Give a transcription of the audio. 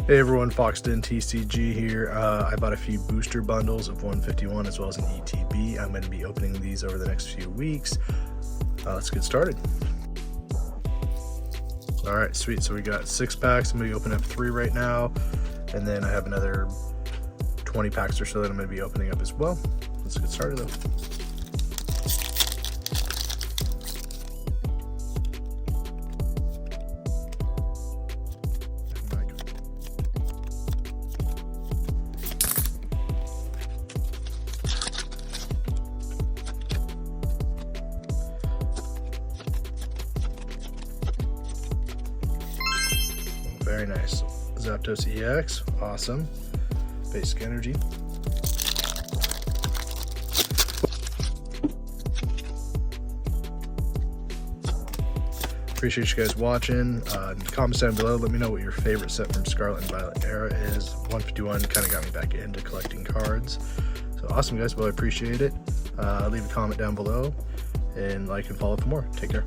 Hey everyone, Foxton TCG here. I bought a few booster bundles of 151 as well as an ETB. I'm going to be opening these over the next few weeks. Let's get started. Alright, sweet. So we got 6 packs. I'm going to be opening up 3 right now. And then I have another 20 packs or so that I'm going to be opening up as well. Let's get started though. Very nice. Zapdos EX, awesome. Basic Energy. Appreciate you guys watching. Comments down below, let me know what your favorite set from Scarlet and Violet era is. 151 kind of got me back into collecting cards. So awesome guys, well I appreciate it. Leave a comment down below and like and follow for more. Take care.